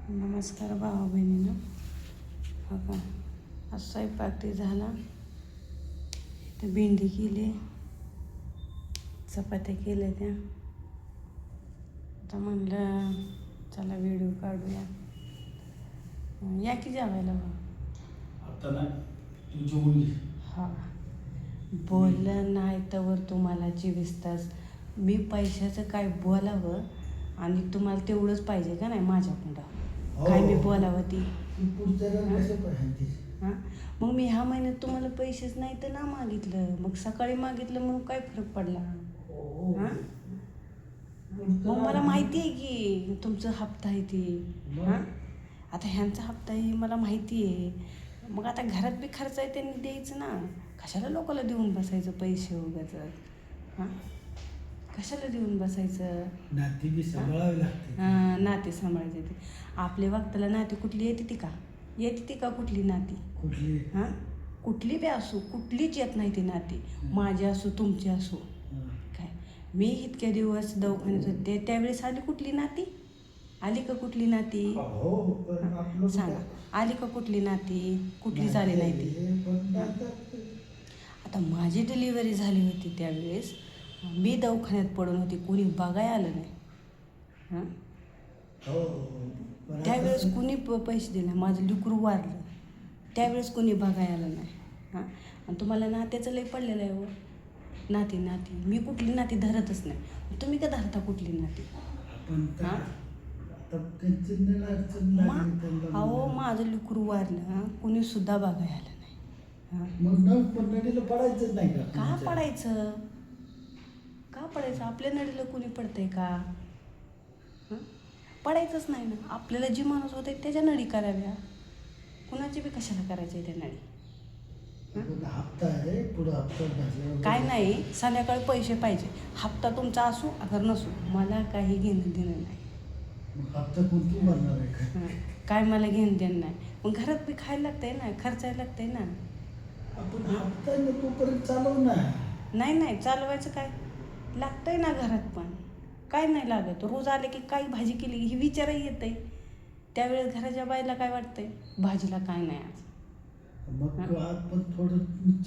नमस्कार भावा बहिणींनो. हो का, आज स्वयंपाक ते झाला. तर भेंडी केली, चपात्या केल्या त्या. आता म्हणलं चला व्हिडिओ काढूया. या की जेवायला बा. आता ना तू जेवून घे. हा, बोललं नाही तर तुम्हाला 24 तास मी पैशाचं काय बोलावं आणि तुम्हाला तेवढंच पाहिजे का नाही माझ्याकडं. काय मी बोलावं ती हां. मग मी ह्या महिन्यात तुम्हाला पैसेच नाही तर ना मागितलं, मग सकाळी मागितलं म्हणून काय फरक पडला हां. मग मला माहिती आहे की तुमचं हप्ता आहे ती हां. आता ह्यांचा हप्ता आहे मला माहिती आहे. मग आता घरात बी खर्च आहे त्यांनी द्यायचं ना. कशाला लोकाला देऊन बसायचं पैसे वगैरे हां. कशाला देऊन बसायचं. नाती बी सांभाळावी लागते. हां, नाती सांभाळायचे ते. आपल्या वक्ताला नाती कुठली येते ती का का कुठली नाती कुठली हां. कुठली बी असो, कुठलीच येत नाही ती नाती. माझी असो तुमची असो. काय मी इतक्या दिवस दवाखान्यात होते त्यावेळेस आली कुठली नाती. आली का कुठली नाती सांगा. आली का कुठली नाती. कुठलीच आली नाही ती. आता माझी डिलिव्हरी झाली होती त्यावेळेस मी दवाखान्यात पडून होती, कोणी बघाय आलं नाही हां. त्यावेळेस कुणी पैसे दिले नाही. माझं लेकरू वारलं त्यावेळेस कुणी बघाय आलं नाही हां. आणि तुम्हाला नात्याचं लय पडलेलं आहे हो. नाती मी कुठली नाती धरतच नाही. तुम्ही का धरता कुठली नाती हां. अहो माझं लेकरू वारलं हां, कुणी सुद्धा बघाय आलं नाही हां. पडायचं नाही का पडायचं. आपल्या नडीला कुणी पडतंय का हां. पडायचंच नाही ना. आपल्याला जी माणूस होते त्याच्या नडी कराव्या. कुणाची बी कशाला करायच्या त्या नडी. हप्ता आहे पुढे हप्ता काय नाही, संध्याकाळी पैसे पाहिजे. हप्ता तुमचा असो अगर नसो मला काही घेणं देणं नाही. हप्ता कोणती भरणार आहे काय मला घेणं देणं नाही. मग घरात बी खायला लागतंय ना, खर्चायला लागतंय ना. आपण हप्ता तोपर्यंत चालव ना. नाही चालवायचं काय लागतंय ना घरात पण. काय नाही लागत. रोज आले की काही भाजी केली ही विचारही येतंय. त्यावेळेस घराच्या बाईला काय वाटतंय भाजीला काय नाही आज. मग आज पण थोडं